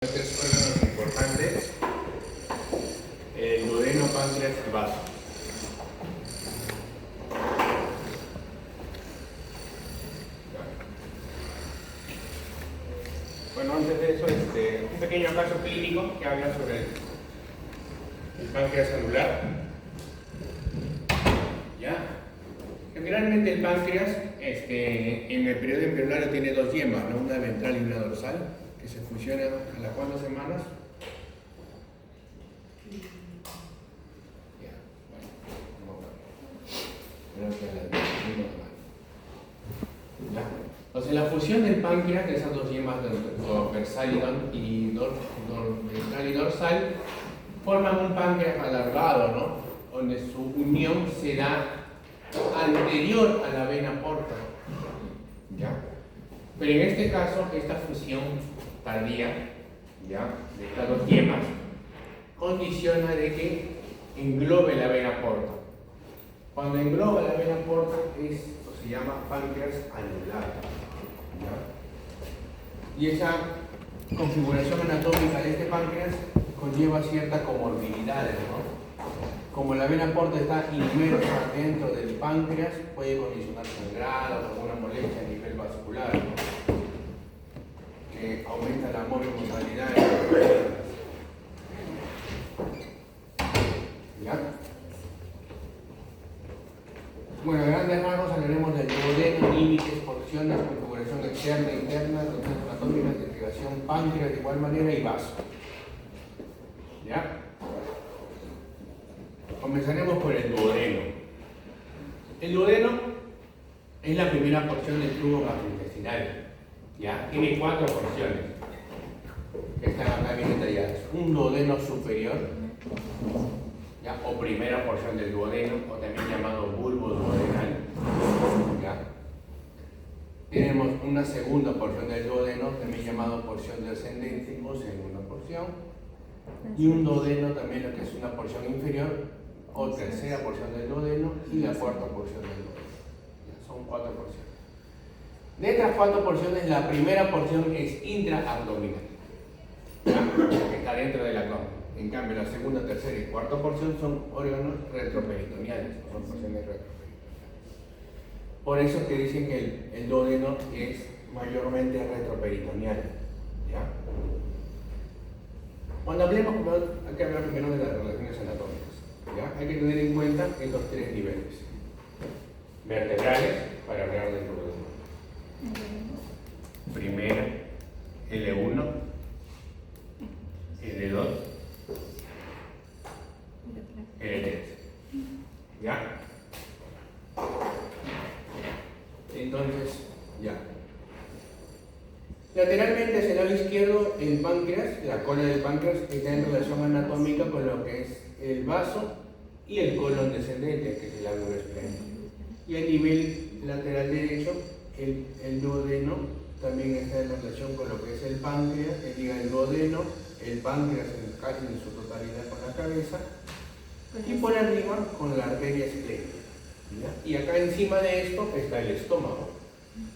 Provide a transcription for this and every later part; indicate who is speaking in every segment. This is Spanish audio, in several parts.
Speaker 1: Tres órganos importantes: el duodeno, páncreas y vaso. Bueno, antes de eso, un pequeño caso clínico que habla sobre el páncreas anular. ¿Ya? Generalmente el páncreas en el periodo embrionario tiene dos yemas, ¿no? Una ventral y una dorsal, que se fusionan a las 4 semanas. Ya, bueno, creo que a las 21 semanas. Ya. Entonces la fusión del páncreas de esas dos yemas dorsal y ventral y dorsal forman un páncreas alargado, ¿no? Donde su unión se da anterior a la vena porta. ¿Ya? Pero en este caso, esta fusión tardía, ¿ya?, de estas dos yemas condiciona de que englobe la vena porta. Cuando engloba la vena porta se llama páncreas anular, ¿ya? Y esa configuración anatómica de este páncreas conlleva ciertas comorbilidades, ¿no? Como la vena porta está inmersa dentro del páncreas, puede condicionar sangrado, alguna molestia a nivel vascular, ¿no?, que aumenta la mortalidad en las personas. ¿Ya? Bueno, a grandes rasgos hablaremos del duodeno, límites, porciones, configuración externa, interna, funciones anatómicas, integración, páncreas de igual manera y vaso. ¿Ya? Comenzaremos por el duodeno. El duodeno es la primera porción del tubo gastrointestinal. ¿Ya? Tiene 4 porciones que están acá bien detalladas. Un duodeno superior, ¿ya?, o primera porción del duodeno, o también llamado bulbo duodenal. ¿Ya? Tenemos una segunda porción del duodeno, también llamado porción descendente o segunda porción. Y un duodeno también, lo que es una porción inferior o tercera porción del duodeno, y la cuarta porción del duodeno. ¿Ya? Son 4 porciones. De estas 4 porciones, la primera porción es intraabdominal, que está dentro del abdomen. En cambio, la segunda, tercera y cuarta porción son órganos retroperitoneales, son porciones retroperitoneales. Por eso que dicen que el duodeno es mayormente retroperitoneal. ¿Ya? Cuando hablemos, hay que hablar primero de las relaciones anatómicas. ¿Ya? Hay que tener en cuenta estos 3 niveles vertebrales para hablar del duodeno. Primera, L1, L2, L3. ¿Ya? Entonces, ya. Lateralmente hacia el lado izquierdo, el páncreas, la cola del páncreas, está en relación anatómica con lo que es el vaso y el colon descendente, que es el ángulo esplénico. Y a nivel lateral derecho, el duodeno también está en relación con lo que es el páncreas, el duodeno, el páncreas casi en su totalidad con la cabeza, y por arriba con la arteria esplénica. ¿Ya? Y acá encima de esto está el estómago.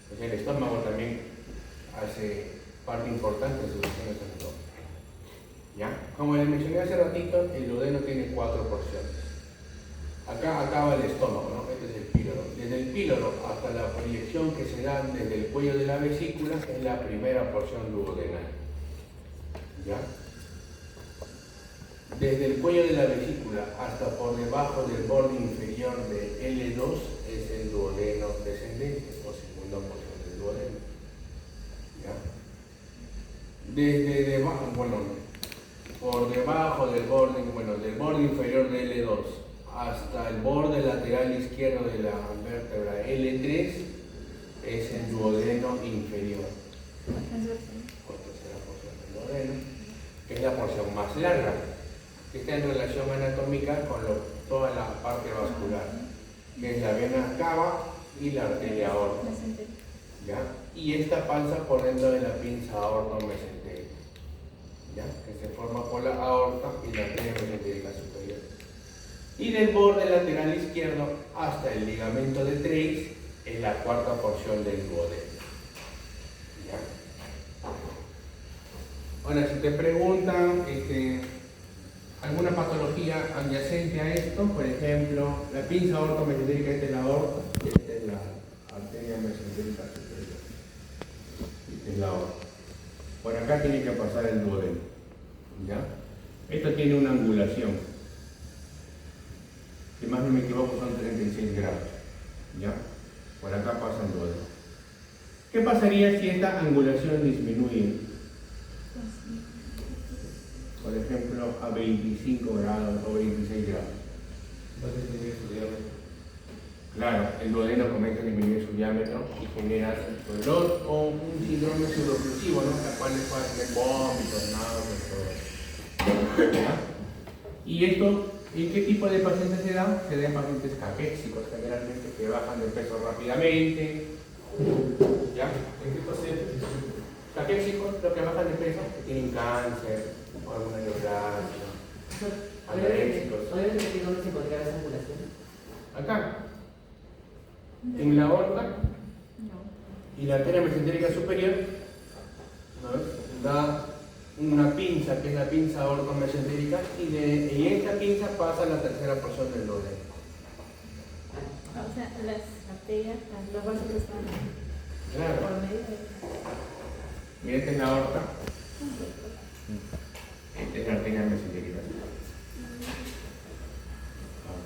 Speaker 1: Pues el estómago también hace parte importante de sus funciones anatómicas. ¿Ya? Como les mencioné hace ratito, el duodeno tiene 4 porciones. Acá acaba el estómago, ¿no? Este es el píloro. Desde el píloro hasta la proyección que se da desde el cuello de la vesícula es la primera porción duodenal. ¿Ya? Desde el cuello de la vesícula hasta por debajo del borde inferior de L2 es el duodeno descendente o segunda porción del duodeno. ¿Ya? Desde debajo, por debajo del borde inferior de L2 hasta el borde lateral izquierdo de la vértebra L3 es el duodeno inferior. O tercera porción del duodeno, que es la porción más larga, que está en relación anatómica con toda la parte vascular, que es la vena cava y la arteria aorta. ¿Ya? Y esta pasa por dentro de la pinza aorto-mesentérica, ¿ya?, que se forma por la aorta y la arteria mesentérica superior. Y del borde lateral izquierdo hasta el ligamento de Treis es la cuarta porción del duodeno. ¿Ya? Ahora, si te preguntan alguna patología adyacente a esto, por ejemplo, la pinza aorto-mesentérica, esta es la aorta, esta es la arteria mesentérica superior. Esta es la aorta. Por acá tiene que pasar el duodeno. ¿Ya? Esto tiene una angulación. Si más no me equivoco, son 36 grados. ¿Ya? Por acá pasa el duodeno. ¿Qué pasaría si esta angulación disminuye? Por ejemplo, a 25 grados o 26 grados.
Speaker 2: Va a disminuir su diámetro.
Speaker 1: Claro, el duodeno comienza a disminuir su diámetro y genera dolor o un síndrome pseudoclusivo, ¿no? La cual puede tener vómitos, náuseas, todo. ¿Ya? ¿Y esto en qué tipo de pacientes se da? Se da en pacientes caquéxicos, generalmente que bajan de peso rápidamente. ¿Ya?
Speaker 2: ¿En qué pacientes?
Speaker 1: Caquéxicos, los que bajan de peso, que tienen cáncer o alguna neoplasia. Anoréxicos.
Speaker 3: ¿Podrías repetir dónde se encontraba esa angulación?
Speaker 1: Acá, en la aorta y la arteria mesentérica superior, ¿no? Da una pinza, que es la pinza aorto-mesentérica, y esta pinza pasa la tercera porción del duodeno.
Speaker 4: O sea, las arterias, los vasos que están
Speaker 1: Claro.
Speaker 4: por medio de...
Speaker 1: Mira, esta es la aorta. Esta es la arteria mesentérica superior.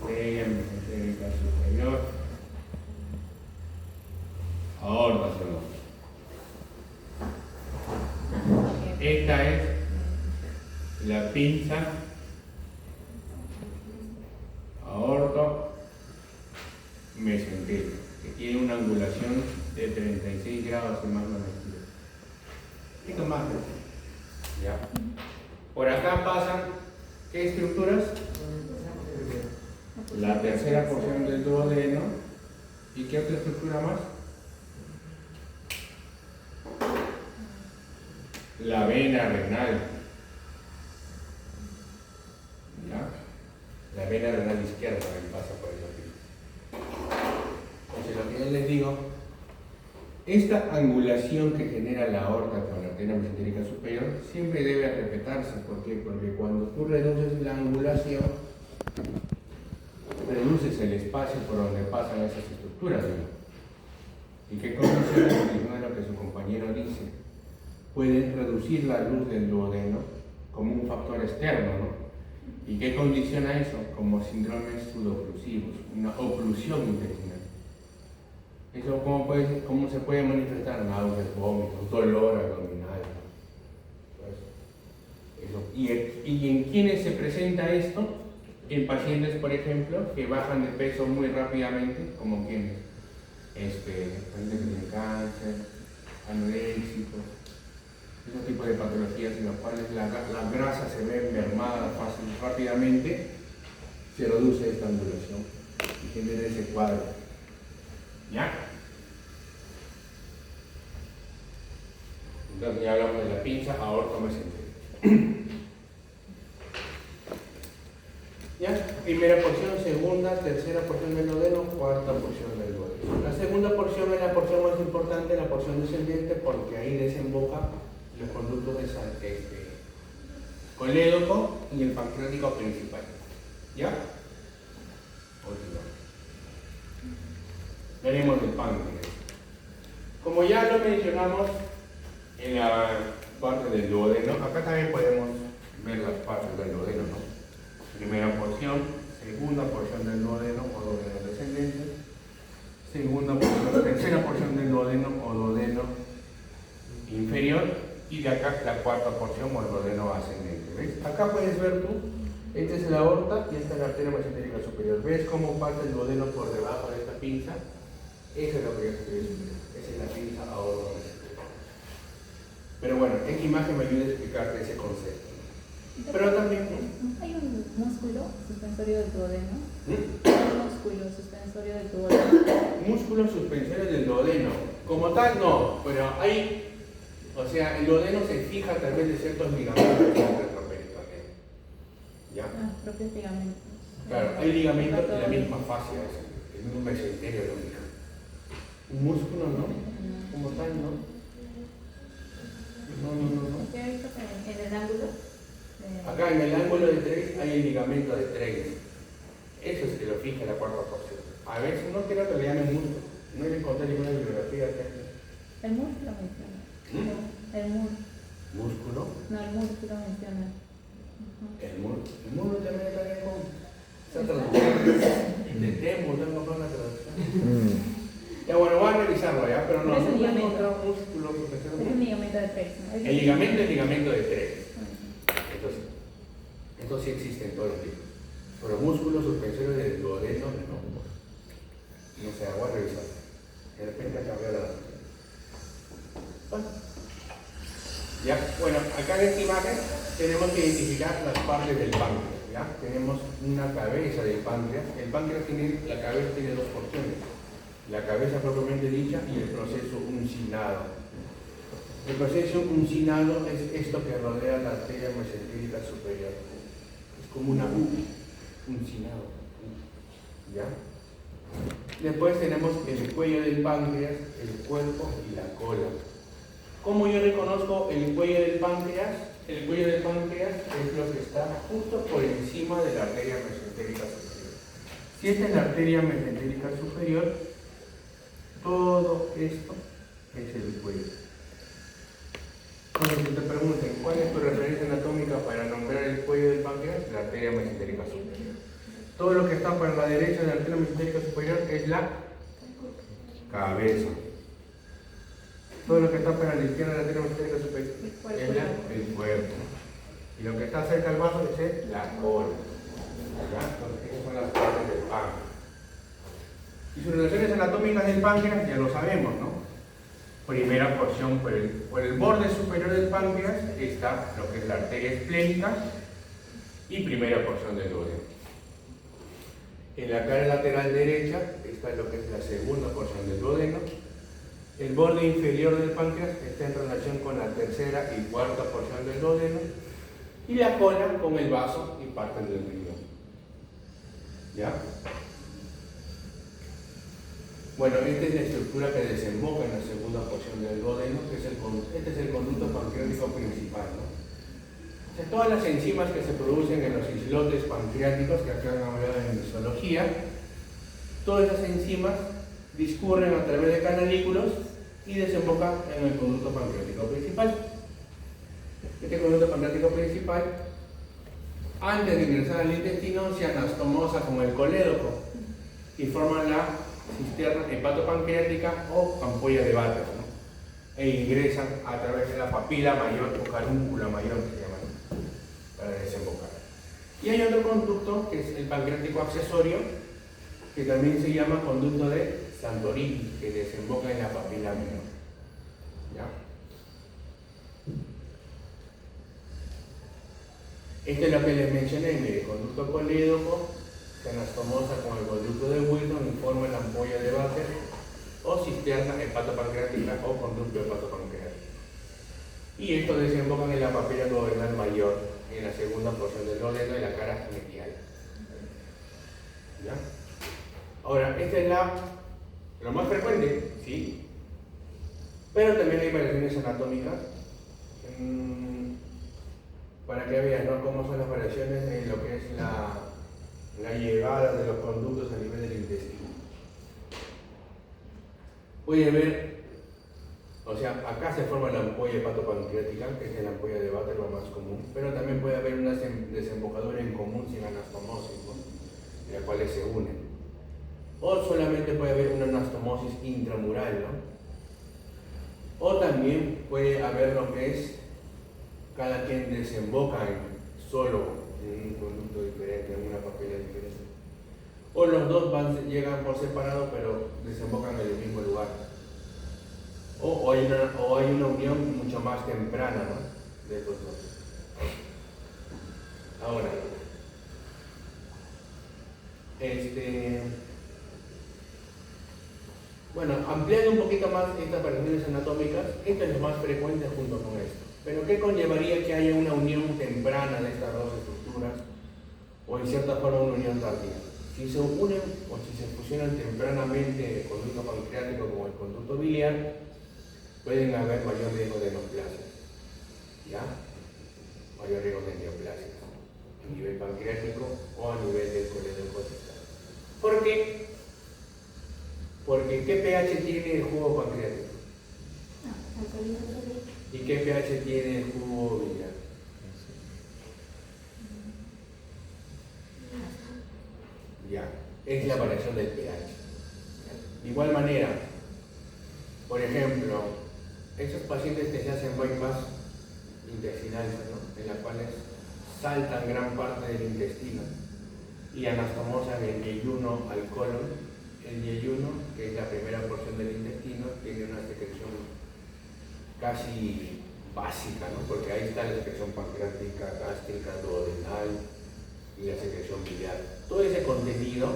Speaker 1: Arteria mesentérica superior. Aorta segunda. Esta es la pinza aorto mesentérica, que tiene una angulación de 36 grados y más no me equivoco. Un poquito más, ¿no? ¿Ya? Por acá pasan, ¿qué estructuras? La tercera porción del duodeno. ¿Y qué otra estructura más? La vena renal. ¿Ya? La vena renal izquierda también pasa por el aquí. Entonces, lo que yo les digo, esta angulación que genera la aorta con la arteria mesentérica superior siempre debe respetarse. ¿Por qué? Porque cuando tú reduces la angulación, reduces el espacio por donde pasan esas estructuras, ¿no? ¿Y qué condiciones? Es lo que su compañero dice. Pueden reducir la luz del duodeno como un factor externo, ¿no? ¿Y qué condiciona eso? Como síndromes pseudoclusivos, una oclusión intestinal. ¿Eso cómo se puede manifestar? Náuseas, vómitos, dolor abdominal. Pues, eso. ¿Y en quiénes se presenta esto? En pacientes, por ejemplo, que bajan de peso muy rápidamente, como quienes, pacientes que tienen cáncer, anoréxicos, esos tipos de patologías en las cuales la grasa se ve mermada rápidamente, se reduce esta angulación y genera ese cuadro. ¿Ya? Entonces ya hablamos de la pinza aorto-mesentérica. ¿Ya? Primera porción, segunda, tercera porción del duodeno, cuarta porción del duodeno. La segunda porción es la porción más importante, la porción descendente, porque ahí desemboca los conductos de colédoco y el pancreático principal. ¿Ya? Continuamos. Veremos el páncreas. Como ya lo mencionamos en la parte del duodeno, acá también podemos ver las partes del duodeno, ¿no? Primera porción, segunda porción del duodeno o duodeno descendente, segunda porción, tercera porción del duodeno o duodeno inferior, y de acá la cuarta porción o el duodeno ascendente. ¿Ves? Acá puedes ver tú, esta es la aorta y esta es la arteria mesentérica superior. ¿Ves cómo pasa el duodeno por debajo de esta pinza? Eso es lo que yo te quería explicar. Esa es la pinza aorta mesentérica. Pero bueno, esta imagen me ayuda a explicarte ese concepto. Pero también, ¿no?
Speaker 4: Hay un músculo suspensorio del duodeno. Hay un músculo suspensorio del duodeno.
Speaker 1: Músculo suspensorio del duodeno. Como tal, no, pero hay. O sea, el duodeno se fija a través de ciertos ligamentos retroperitoneales. ¿Ya?
Speaker 4: Propios ligamentos.
Speaker 1: Claro, hay ligamentos de la misma fascia, es un mesenterio lo único. Un músculo, ¿no? Como tal, ¿no? No.
Speaker 4: ¿Qué he visto en el ángulo?
Speaker 1: Acá en el ángulo de Treis hay el ligamento de Treis. Eso es que lo fija la cuarta porción. A veces no creo que le llamen músculo. No le encontré ninguna bibliografía acá.
Speaker 4: El músculo menciona. El
Speaker 1: ¿Músculo?
Speaker 4: No, el músculo menciona.
Speaker 1: El músculo también está bien con esa traducción. De Temo, tengo que una traducción. Ya bueno, voy a revisarlo ya, pero no.
Speaker 4: Es un
Speaker 1: No
Speaker 4: ligamento.
Speaker 1: encontrado músculo porque
Speaker 4: Es un ligamento de tres, ¿no?
Speaker 1: el ligamento es ligamento de Treis. Entonces, esto sí existe en todos los tipos. Pero músculos suspensorios del duodeno, no. No sé, voy a revisar. De repente ha cambiado la data. Bueno. Ya, bueno, acá en esta imagen tenemos que identificar las partes del páncreas. ¿Ya? Tenemos una cabeza del páncreas. El páncreas la cabeza tiene dos porciones. La cabeza propiamente dicha y el proceso uncinado. El proceso uncinado es esto que rodea la arteria mesentérica superior. Es como una U, uncinado. ¿Ya? Después tenemos el cuello del páncreas, el cuerpo y la cola. ¿Cómo yo reconozco el cuello del páncreas? El cuello del páncreas es lo que está justo por encima de la arteria mesentérica superior. Si esta es la arteria mesentérica superior, todo esto es el cuello. Cuando te pregunten cuál es tu referencia anatómica para nombrar el cuello del páncreas, la arteria mesentérica superior. Todo lo que está para la derecha de la arteria mesentérica superior es la cabeza. Todo lo que está para la izquierda de la arteria mesentérica superior es el cuerpo. Y lo que está cerca del vaso es la cola. ¿Ya? Entonces, esas son las partes del páncreas. Y sus relaciones anatómicas del páncreas ya lo sabemos, ¿no? Primera porción, por el borde superior del páncreas está lo que es la arteria esplénica y primera porción del duodeno. En la cara lateral derecha está lo que es la segunda porción del duodeno. El borde inferior del páncreas está en relación con la tercera y cuarta porción del duodeno. Y la cola con el vaso y parte del riñón. ¿Ya? Bueno, esta es la estructura que desemboca en la segunda porción del duodeno, que este es el conducto pancreático principal, ¿no? O sea, todas las enzimas que se producen en los islotes pancreáticos, que acá han hablado en histología, todas esas enzimas discurren a través de canalículos y desembocan en el conducto pancreático principal. Este conducto pancreático principal, antes de ingresar al intestino, se anastomosa con el colédoco y forman la cisterna hepatopancreática o ampolla de Vater, ¿no? E ingresan a través de la papila mayor o carúncula mayor, que se llama, ¿no? Para desembocar. Y hay otro conducto que es el pancreático accesorio, que también se llama conducto de Santorini, que desemboca en la papila menor. ¿Ya? Esto es lo que les mencioné, mire, conducto colédoco, se anastomosa con el conducto de Wilson y forma la ampolla de Vater o cisterna hepatopancreática o conducto hepatopancreático. Y esto desemboca en la papila duodenal mayor, en la segunda porción del duodeno de la cara medial. ¿Ya? Ahora, esta es lo más frecuente, ¿sí? Pero también hay variaciones anatómicas. Para que vean, ¿no?, cómo son las variaciones en lo que es la llegada de los conductos a nivel del intestino. Puede ver, o sea, acá se forma la ampolla hepatopancreática, que es la ampolla de Vater, lo más común, pero también puede haber una desembocadura en común sin anastomosis, ¿no?, de las cuales se unen. O solamente puede haber una anastomosis intramural, ¿no? O también puede haber lo que es cada quien desemboca solo en un conducto diferente, en una papila diferente. O los dos llegan por separado, pero desembocan en el mismo lugar. O hay una unión mucho más temprana, ¿no?, de estos dos. Ahora, bueno, ampliando un poquito más estas variaciones anatómicas, esto es lo más frecuente junto con esto. Pero ¿qué conllevaría que haya una unión temprana de estas dos estructuras? O en cierta forma una unión tardía. Si se unen o si se fusionan tempranamente el conducto pancreático con el conducto biliar, pueden haber mayor riesgo de neoplasias. ¿ya? Mayor riesgo de neoplasias a nivel pancreático o a nivel del coledocono costal. ¿Por qué? Porque ¿qué pH tiene el jugo pancreático? ¿Y qué pH tiene el jugo biliar? Ya, es la variación del pH. De igual manera, por ejemplo, esos pacientes que se hacen bypass intestinal, ¿no? En las cuales saltan gran parte del intestino y anastomosan el yeyuno al colon. El yeyuno, que es la primera porción del intestino, tiene una secreción casi básica, ¿no? Porque ahí está la secreción pancreática, gástrica, duodenal y la secreción biliar. Todo ese contenido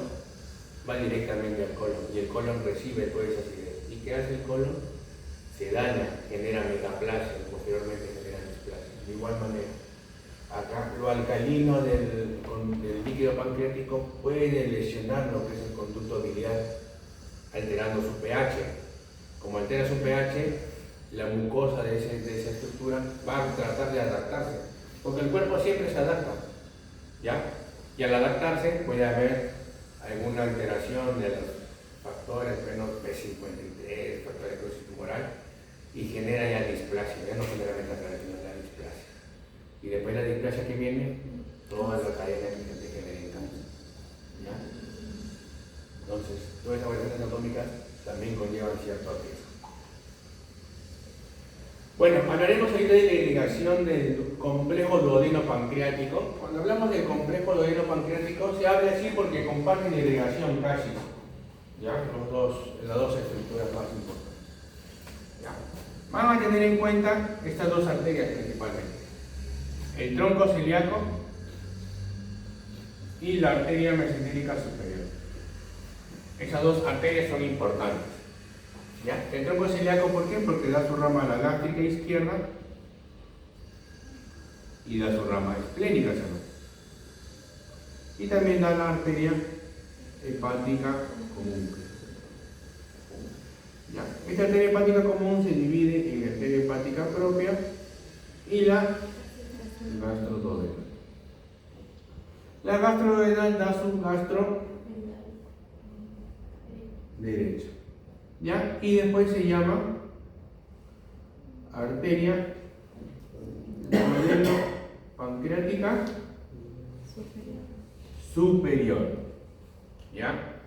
Speaker 1: va directamente al colon y el colon recibe toda esa acidez. ¿Y qué hace el colon? Se daña, genera metaplasia y posteriormente genera displasia. De igual manera, acá lo alcalino del líquido pancreático puede lesionar lo que es el conducto biliar alterando su pH. Como altera su pH, la mucosa de esa estructura va a tratar de adaptarse, porque el cuerpo siempre se adapta, ¿ya? Y al adaptarse puede haber alguna alteración de los factores, menos P53, factor de necrosis tumoral, y genera ya displasia, ya no genera metaplasia, sino la displasia. Y después la displasia que viene, toda la cadena que se genera en cáncer, ¿ya? Entonces, todas esas variaciones anatómicas también conllevan cierto riesgo. Bueno, hablaremos ahorita de la irrigación del complejo duodeno pancreático. Cuando hablamos del complejo duodeno pancreático se habla así porque comparten irrigación casi, ¿ya? Las dos estructuras más importantes, ¿ya? Van a tener en cuenta estas dos arterias principalmente: el tronco celíaco y la arteria mesentérica superior. Esas dos arterias son importantes, ¿ya? El tronco celíaco, ¿por qué? Porque da su rama a la gástrica izquierda y da su rama esplénica, ¿no? Y también da la arteria hepática común, ¿ya? Esta arteria hepática común se divide en la arteria hepática propia y la gastroduodenal. La gastroduodenal da su gastro derecho, ¿ya? Y después se llama arteria duodeno-pancreática superior, ¿ya?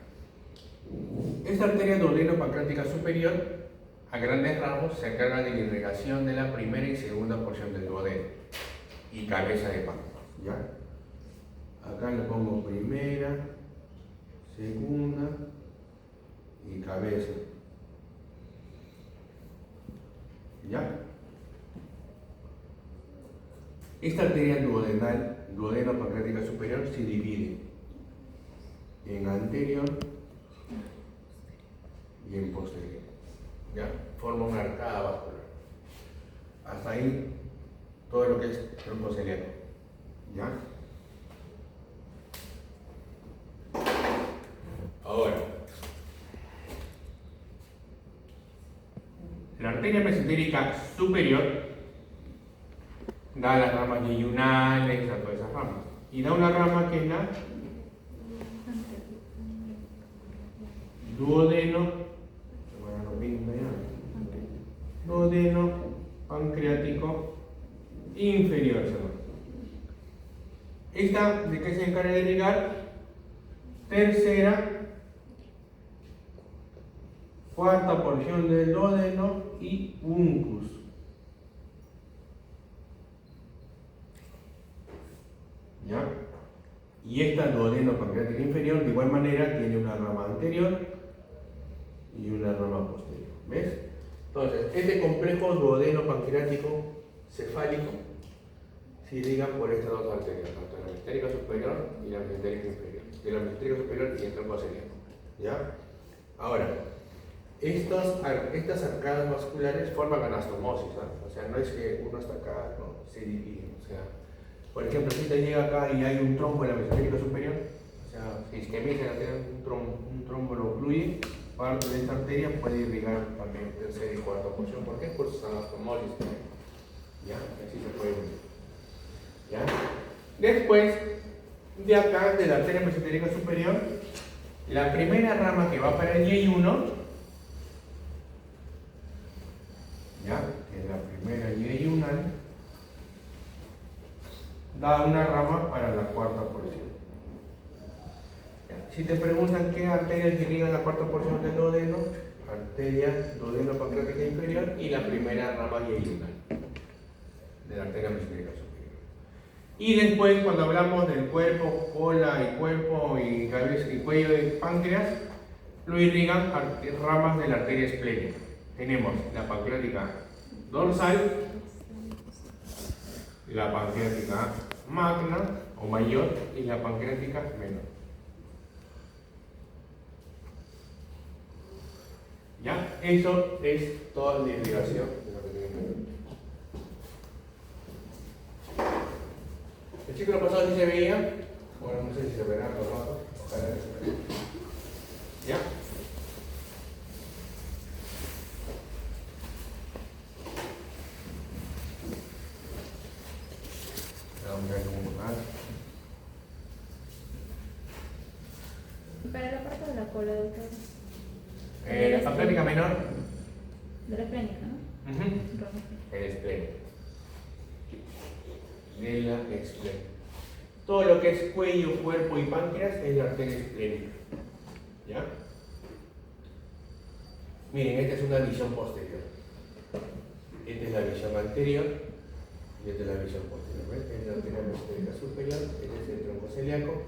Speaker 1: Esta arteria duodeno-pancreática superior, a grandes rasgos, se encarga de la irrigación de la primera y segunda porción del duodeno y cabeza de páncreas, ¿ya? Acá le pongo primera, segunda y cabeza, ¿ya? Esta arteria duodeno-pancreática superior se divide en anterior y en posterior, ¿ya? Forma una arcada vascular. Hasta ahí todo lo que es tronco celíaco, ¿ya? Ahora, la arteria mesentérica superior da las ramas yeyunales, a todas esas ramas, y da una rama que es la duodeno pancreático inferior, ¿no? Esta, ¿de qué se encarga de irrigar? Tercera, cuarta porción del duodeno y uncus. ¿Ya? Y esta duodeno pancreática inferior de igual manera tiene una rama anterior y una rama posterior. ¿Ves? Entonces, este complejo duodeno pancreático cefálico se irriga por estas dos arterias, tanto la mesentérica superior y la mesentérica inferior. De la mesentérica superior y el tronco celíaco. ¿Ya? Ahora, estas arcadas vasculares forman anastomosis, ¿no? O sea, no es que uno está acá, ¿no? Se divide. O sea, por ejemplo, si te llega acá y hay un trombo en la mesentérica superior, o sea, si isquemiza un trombo lo ocluye, parte de esta arteria puede irrigar también tercera y cuarta porción. ¿Por qué? Por sus anastomosis, ¿Ya? Así se puede unir. ¿Ya? Después, de acá, de la arteria mesentérica superior, la primera rama que va para el Y1, ¿ya? Que es la primera Y1, da una rama para la cuarta porción. ¿Ya? Si te preguntan qué arteria irriga la cuarta porción del duodeno, arteria duodeno-pancreática inferior y la primera rama Y1 de la arteria mesentérica superior. Y después, cuando hablamos del cuerpo, cola y cuerpo y cabeza y cuello de páncreas, lo irrigan ramas de la arteria esplénica. Tenemos la pancreática dorsal, la pancreática magna o mayor y la pancreática menor. ¿Ya? Eso es toda la irrigación de lo que tiene que ver. El ciclo pasado sí se veía, bueno, no sé si se verá los ratos, ojalá que se vea. ¿Ya? Vamos a ver cómo más.
Speaker 4: Y para la parte de la cola, doctor.
Speaker 1: La pancreática menor.
Speaker 4: De la esplénica, ¿no? Rojo.
Speaker 1: El esplénico. De la esplénica. Todo lo que es cuello, cuerpo y páncreas es la arteria esplénica. ¿Ya? Miren, esta es una visión posterior. Esta es la visión anterior y esta es la visión posterior. ¿Ves? Esta es la arteria mesentérica superior, este es el tronco celíaco.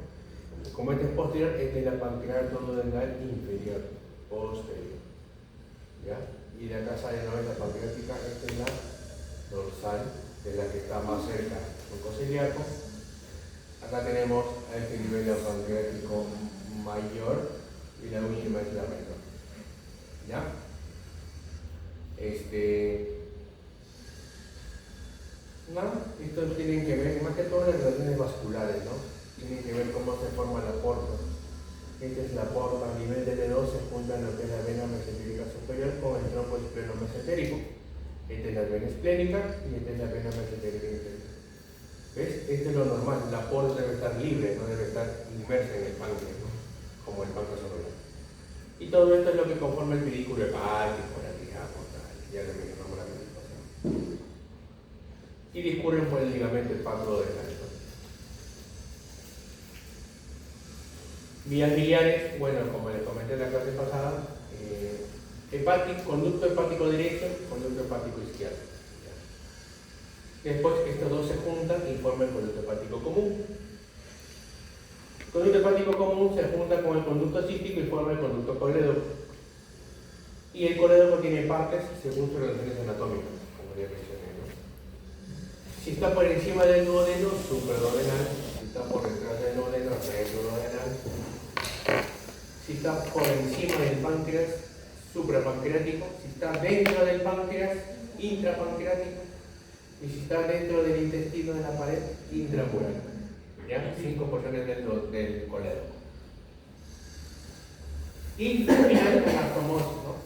Speaker 1: Como este es posterior, esta es la pancreato duodenal inferior, posterior. ¿Ya? Y de acá sale la vena pancreática, esta es la dorsal, de la que está más cerca del tronco celíaco. Acá tenemos a este nivel de pancreático mayor y la última es la menor. ¿Ya? Nada, esto tienen que ver, más que todo las relaciones vasculares, ¿no? Tienen que ver cómo se forma la porta. Esta es la porta, a nivel del dedo se junta lo que es la vena mesentérica superior con el tronco espleno-mesentérico. Esta es la vena esplénica y esta es la vena mesentérica inferior. ¿Ves? Esto es lo normal, la porta debe estar libre, no debe estar inmersa en el páncreas, ¿no? Como el páncreas cerebral. Y todo esto es lo que conforma el pedículo hepático, la tríada portal, ya lo mencionamos la presentación. Y discurren por el ligamento hepatodenal, ¿no? Vías biliares, bueno, como les comenté en la clase pasada, conducto hepático derecho, conducto hepático izquierdo. Después estos dos se juntan y forman el conducto hepático común. El conducto hepático común se junta con el conducto cístico y forma el conducto colédoco. Y el colédoco tiene partes según sus relaciones anatómicas, como ya mencioné, ¿no? Si está por encima del duodeno, supraduodenal. Si está por detrás del duodeno, retroduodenal. Si está por encima del páncreas, suprapancreático. Si está dentro del páncreas, intrapancreático. Y si está dentro del intestino de la pared, intramural. ¿Ya? 5 porciones del colédoco. Y al final, la anastomosis, ¿no?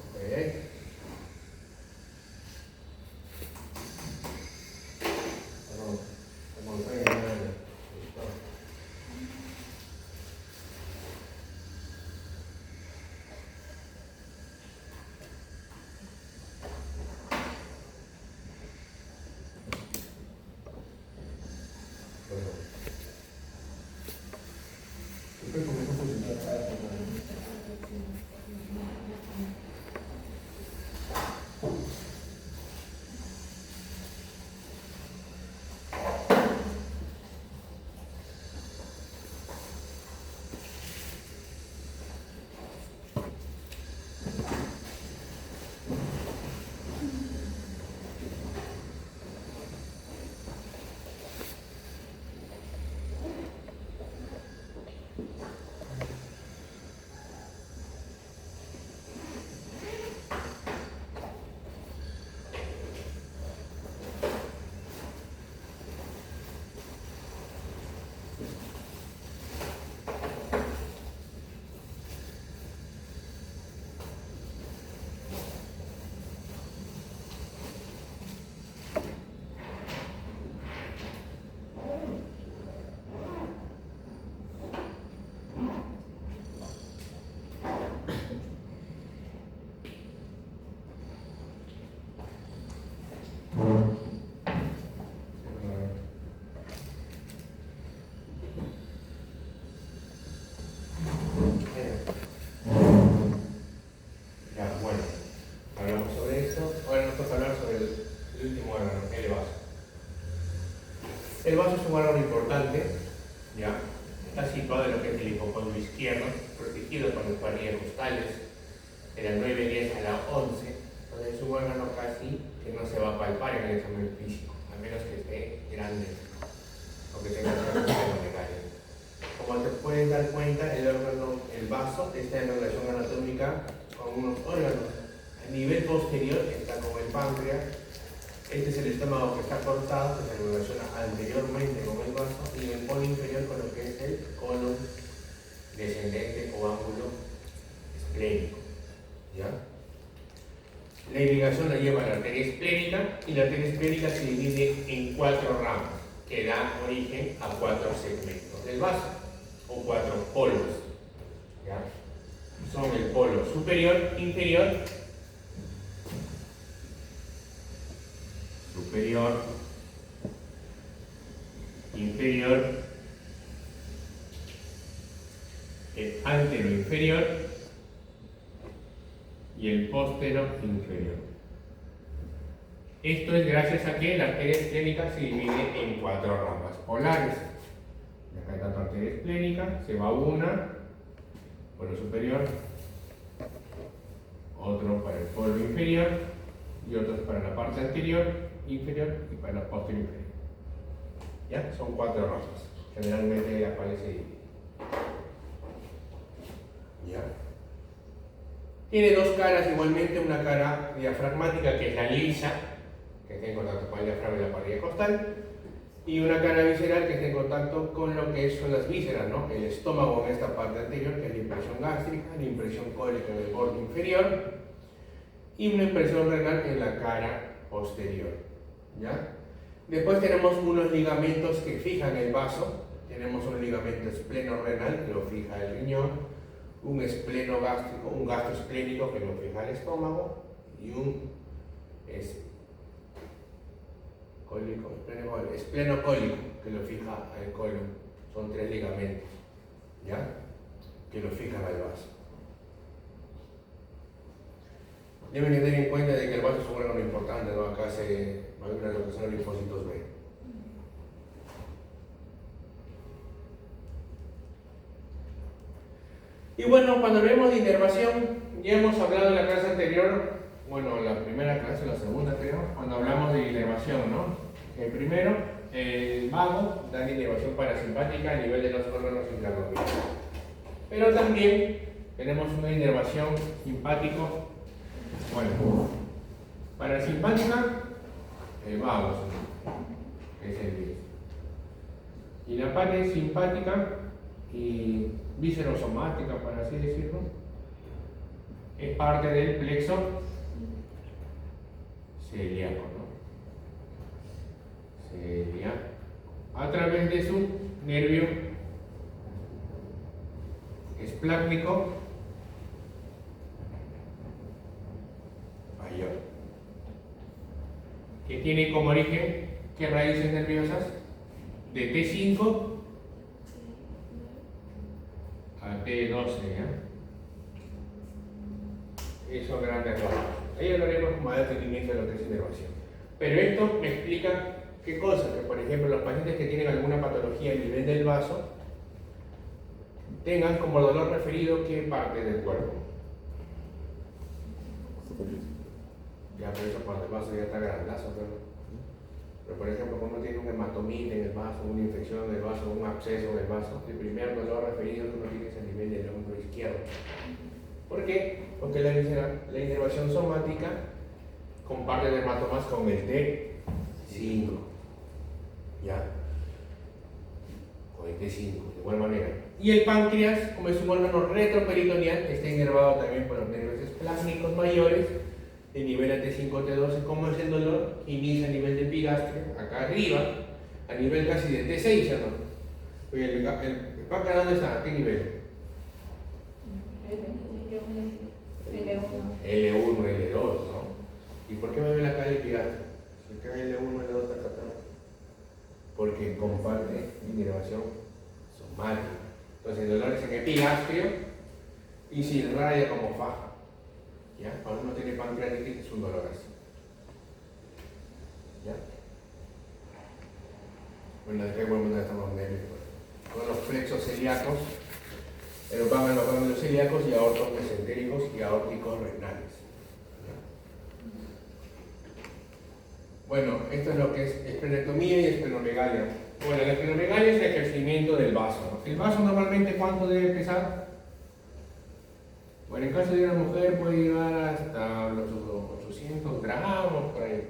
Speaker 1: un órgano importante, ¿ya? Está situado en lo que es el hipocondrio izquierdo, protegido por las parrillas costales, de la 9-10 a la 11. Entonces es un órgano casi que no se va a palpar en el examen físico, a menos que esté grande o que tenga esplenomegalia. Como te puedes dar cuenta, el órgano, el vaso, está en relación anatómica con unos órganos. A nivel posterior está con el páncreas. Este es el estómago que está cortado, que se relaciona anteriormente con el vaso, y el polo inferior con lo que es el colon descendente o ángulo esplénico. ¿Ya? La irrigación la lleva la arteria esplénica, y la arteria esplénica se divide en 4 ramas que dan origen a 4 segmentos del vaso o 4 polos. ¿Ya? Son el polo superior, inferior, inferior, el antero inferior y el póstero inferior. Esto es gracias a que la arteria esplénica se divide en 4 ramas polares. Acá está tu arteria esplénica, se va una, polo superior, otro para el polo inferior y otros para la parte anterior, inferior y para la posterior inferior. ¿Ya? Son 4 ramas. Generalmente aparece. ¿Ya? Tiene 2 caras igualmente, una cara diafragmática que es la lisa, que está en contacto con el diafragma y la parrilla costal, y una cara visceral que está en contacto con lo que son las vísceras, ¿no? El estómago en esta parte anterior, que es la impresión gástrica, la impresión cólica en el borde inferior, y una impresión renal en la cara posterior. ¿Ya? Después tenemos unos ligamentos que fijan el vaso. Tenemos un ligamento espleno-renal que lo fija el riñón, un espleno gástrico, un gasto esplénico que lo fija el estómago, y un espleno cólico que lo fija el colon. Son 3 ligamentos, ¿ya? Que lo fijan al vaso. Deben tener en cuenta de que el vaso es un órgano importante, ¿no? Acá se maneja lo que son los linfocitos B. Y bueno, cuando hablemos de inervación, ya hemos hablado en la clase anterior, bueno, la primera clase, la segunda creo, cuando hablamos de inervación, ¿no? El primero, el vago da inervación parasimpática a nivel de los órganos intraabdominales. Pero también tenemos una inervación simpático. Bueno, parasimpática, el vago, que es el virus. Y la parte simpática y viscerosomática, por así decirlo, es parte del plexo celíaco, ¿no? Celíaco, a través de su nervio esplácnico mayor, que tiene como origen, ¿qué raíces nerviosas? De T5 a T12, ¿ya? Eso es grandes rasgos. Ahí hablaremos con mayor detenimiento de lo que es inervación. Pero esto me explica qué cosa, que por ejemplo los pacientes que tienen alguna patología a nivel del vaso tengan como dolor referido qué parte del cuerpo. Ya por eso cuando el vaso ya está grandazo, pero por ejemplo cuando uno tiene un hematomite en el vaso, una infección en el vaso, un absceso en el vaso, el primer dolor referido que uno tiene es a nivel del hombro izquierdo. ¿Por qué? Porque la inervación somática comparte dermatomas con el T5. ¿Ya? Con el T5, de igual manera. Y el páncreas, como es un órgano retroperitoneal, está inervado también por los nervios esplácnicos mayores, de nivel a T5, T12. ¿Cómo es el dolor? Inicia a nivel de epigastrio, acá arriba, a nivel casi de T6, ¿no? Oye, el páncreas, ¿dónde está? ¿A qué nivel? L1, L2, ¿no? ¿Y por qué me ven acá el epigastrio? ¿Por qué L1, L2 está acá? Porque comparte inervación somática. Entonces el dolor es en epigastrio y se irradia como faja. ¿Ya? Cuando uno tiene pancreatitis es un dolor así. ¿Ya? Bueno, de qué buen mundo estamos viendo. Con los plexos celíacos, van los ganglios celíacos y aortos mesentéricos y aórticos renales. Bueno, esto es lo que es esplenectomía y esplenomegalia. Bueno, la esplenomegalia es el crecimiento del vaso, ¿no? ¿El vaso normalmente cuánto debe pesar? Bueno, en caso de una mujer puede llegar hasta los 800 gramos, por ahí.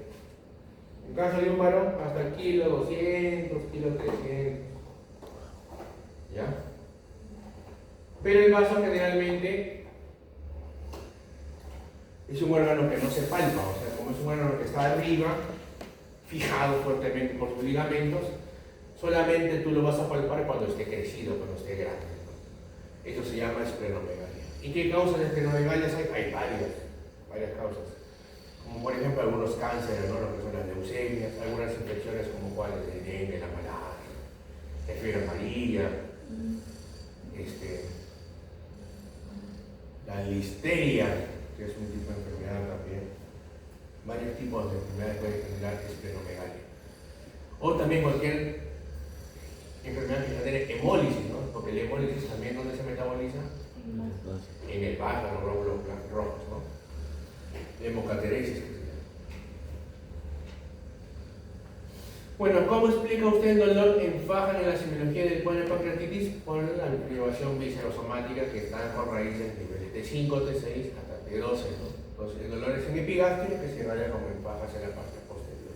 Speaker 1: En caso de un varón, hasta el kilo 200, kilo 300. ¿Ya? Pero el vaso generalmente es un órgano que no se palpa, o sea, como es un órgano que está arriba, fijado fuertemente por sus ligamentos, solamente tú lo vas a palpar cuando esté crecido, cuando esté grande, ¿no? Eso se llama esplenomegalia. ¿Y qué causas de esplenomegalia hay? Hay varias causas. Como por ejemplo algunos cánceres, ¿no? Lo que son las leucemias, algunas infecciones como cuáles, el dengue, la malaria, la fiebre amarilla, la listeria, que es un tipo de enfermedad también. Varios tipos de enfermedades pueden generar esplenomegalia. O también cualquier enfermedad que genere hemólisis, ¿no? Porque la hemólisis también, ¿dónde se metaboliza? En el vaso, en los glóbulos rojos, ¿no? Hemocateresis, que se llama. Bueno, ¿cómo explica usted el dolor en faja en la semiología del cuadro de pancreatitis? Por la privación viscerosomática que está con raíces niveles de 5, T6 hasta T12, ¿no? Entonces, el dolor es en epigástrico que se irradia como en fajas en la parte posterior.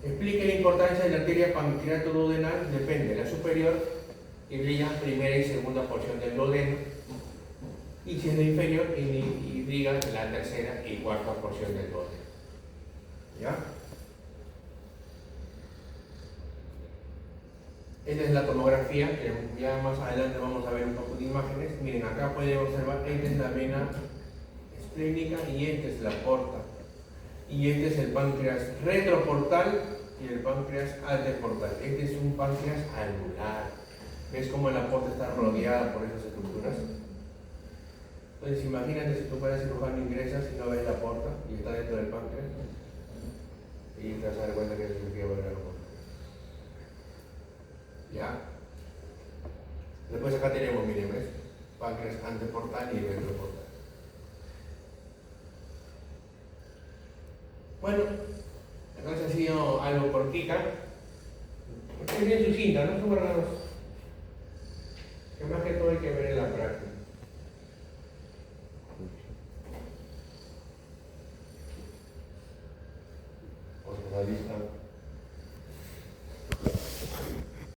Speaker 1: Explique la importancia de la arteria pancreato-duodenal, depende de la superior, irriga primera y segunda porción del duodeno, y si es la inferior, irriga la tercera y cuarta porción del duodeno. ¿Ya? Esta es la tomografía, que ya más adelante vamos a ver un poco de imágenes. Miren, acá pueden observar, esta es la vena esplénica y esta es la porta. Y este es el páncreas retroportal y el páncreas anteportal. Este es un páncreas anular. ¿Ves cómo la porta está rodeada por esas estructuras? Entonces imagínate si tú fueras cirujano ingresas y no ves la porta y está dentro del páncreas. Y te vas a dar cuenta que es cirugía va a ver la porta. ¿Ya? Después acá tenemos, miren, ¿ves? Páncreas anteportal y retroportal. Bueno, entonces ha sido algo cortica. Es bien sucinta, no son órganos que más que todo hay que ver en la práctica. Pues la lista